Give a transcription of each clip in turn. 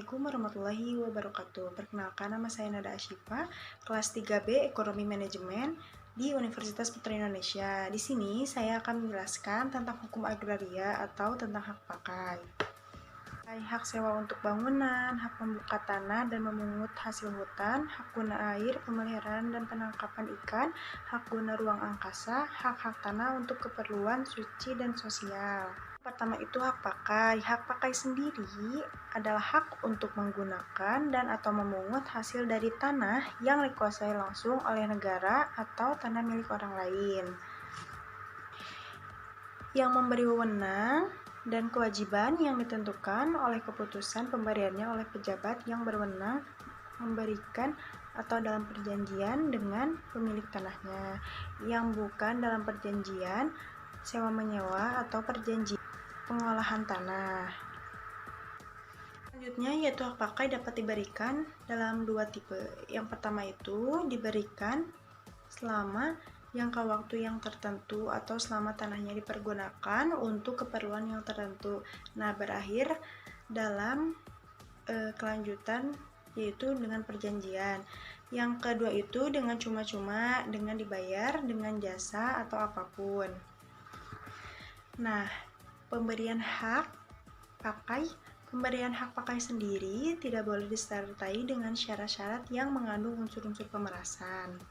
Assalamualaikum warahmatullahi wabarakatuh. Perkenalkan, nama saya Nada Asyifa, kelas 3B Ekonomi Manajemen di Universitas Putra Indonesia. Di sini saya akan menjelaskan tentang hukum agraria atau tentang hak pakai. Hak sewa untuk bangunan, hak membuka tanah dan memungut hasil hutan, hak guna air, pemeliharaan dan penangkapan ikan, hak guna ruang angkasa, hak-hak tanah untuk keperluan suci dan sosial. Pertama itu hak pakai. Hak pakai sendiri adalah hak untuk menggunakan dan atau memungut hasil dari tanah yang dikuasai langsung oleh negara atau tanah milik orang lain. Yang memberi wewenang dan kewajiban yang ditentukan oleh keputusan pemberiannya oleh pejabat yang berwenang memberikan atau dalam perjanjian dengan pemilik tanahnya, yang bukan dalam perjanjian sewa-menyewa atau perjanjian pengolahan tanah. Selanjutnya yaitu hak pakai dapat diberikan dalam dua tipe. Yang pertama itu diberikan selama jangka waktu yang tertentu atau selama tanahnya dipergunakan untuk keperluan yang tertentu. Nah, berakhir dalam kelanjutan yaitu dengan perjanjian. Yang kedua itu dengan cuma-cuma, dengan dibayar, dengan jasa atau apapun. Nah, pemberian hak pakai sendiri tidak boleh disertai dengan syarat-syarat yang mengandung unsur-unsur pemerasan.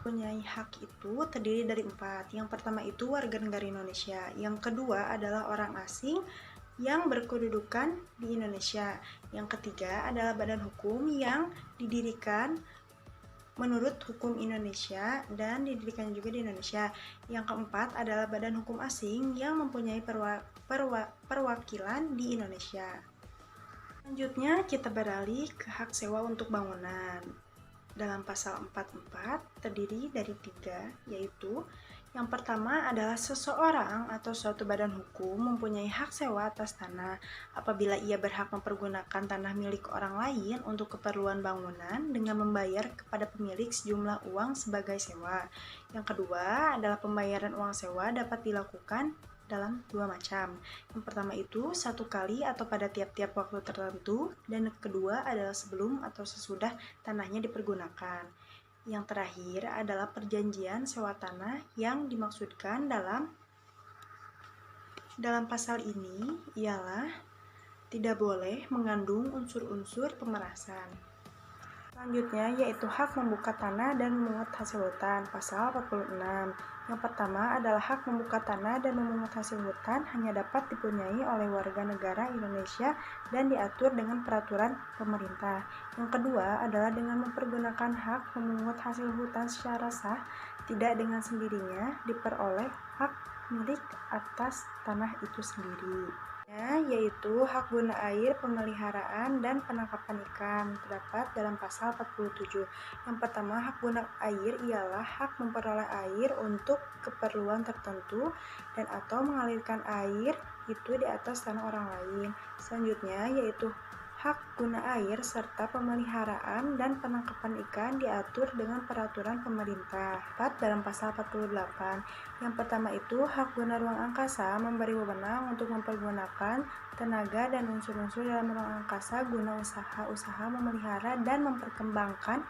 Punyai hak itu terdiri dari 4. Yang pertama itu warga negara Indonesia. Yang kedua adalah orang asing yang berkedudukan di Indonesia. Yang ketiga adalah badan hukum yang didirikan menurut hukum Indonesia dan didirikan juga di Indonesia. Yang keempat adalah badan hukum asing yang mempunyai perwakilan di Indonesia. Selanjutnya kita beralih ke hak sewa untuk bangunan. Dalam pasal 44 terdiri dari 3, yaitu yang pertama adalah seseorang atau suatu badan hukum mempunyai hak sewa atas tanah apabila ia berhak mempergunakan tanah milik orang lain untuk keperluan bangunan dengan membayar kepada pemilik sejumlah uang sebagai sewa. Yang kedua adalah pembayaran uang sewa dapat dilakukan dalam 2 macam. Yang pertama itu 1 kali atau pada tiap-tiap waktu tertentu, dan kedua adalah sebelum atau sesudah tanahnya dipergunakan. Yang terakhir adalah perjanjian sewa tanah yang dimaksudkan dalam pasal ini ialah tidak boleh mengandung unsur-unsur pemerasan. Selanjutnya yaitu hak membuka tanah dan memungut hasil hutan, pasal 46. Yang pertama adalah hak membuka tanah dan memungut hasil hutan hanya dapat dipunyai oleh warga negara Indonesia dan diatur dengan peraturan pemerintah. Yang kedua adalah dengan mempergunakan hak memungut hasil hutan secara sah, tidak dengan sendirinya diperoleh hak milik atas tanah itu sendiri. Yaitu hak guna air, pemeliharaan, dan penangkapan ikan terdapat dalam pasal 47. Yang pertama, hak guna air ialah hak memperoleh air untuk keperluan tertentu dan atau mengalirkan air itu di atas tanah orang lain. Selanjutnya yaitu hak guna air serta pemeliharaan dan penangkapan ikan diatur dengan peraturan pemerintah. Dalam pasal 48. Yang pertama itu hak guna ruang angkasa memberi wewenang untuk mempergunakan tenaga dan unsur-unsur dalam ruang angkasa guna usaha-usaha memelihara dan memperkembangkan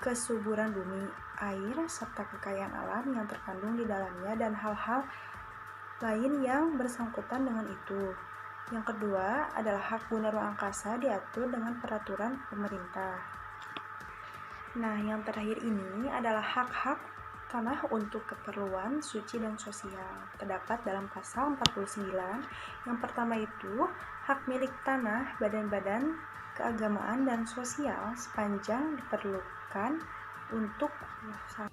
kesuburan bumi, air, serta kekayaan alam yang terkandung di dalamnya dan hal-hal lain yang bersangkutan dengan itu. Yang kedua adalah hak guna ruang angkasa diatur dengan peraturan pemerintah. Nah, yang terakhir ini adalah hak-hak tanah untuk keperluan suci dan sosial. Terdapat dalam pasal 49. Yang pertama itu hak milik tanah badan-badan keagamaan dan sosial sepanjang diperlukan untuk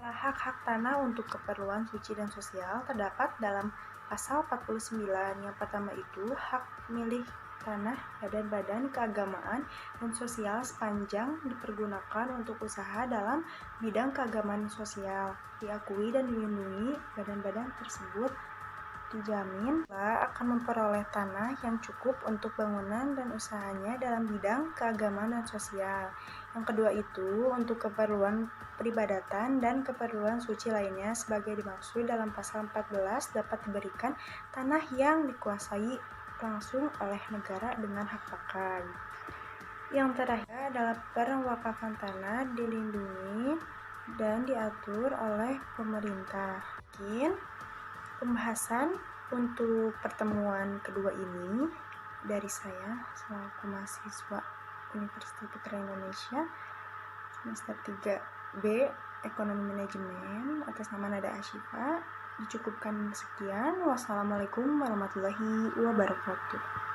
hak-hak tanah untuk keperluan suci dan sosial terdapat dalam pasal 49. Yang pertama itu hak milik tanah badan-badan keagamaan dan sosial sepanjang dipergunakan untuk usaha dalam bidang keagamaan sosial, diakui dan dilindungi badan-badan tersebut, dijamin akan memperoleh tanah yang cukup untuk bangunan dan usahanya dalam bidang keagamaan dan sosial. Yang kedua itu untuk keperluan peribadatan dan keperluan suci lainnya sebagai dimaksud dalam pasal 14 dapat diberikan tanah yang dikuasai langsung oleh negara dengan hak pakai. Yang terakhir adalah perwakafan tanah dilindungi dan diatur oleh pemerintah. Mungkin pembahasan untuk pertemuan kedua ini dari saya selaku mahasiswa Universitas Putra Indonesia semester 3B Ekonomi Manajemen atas nama Nada Asyifa. Dicukupkan sekian. Wassalamualaikum warahmatullahi wabarakatuh.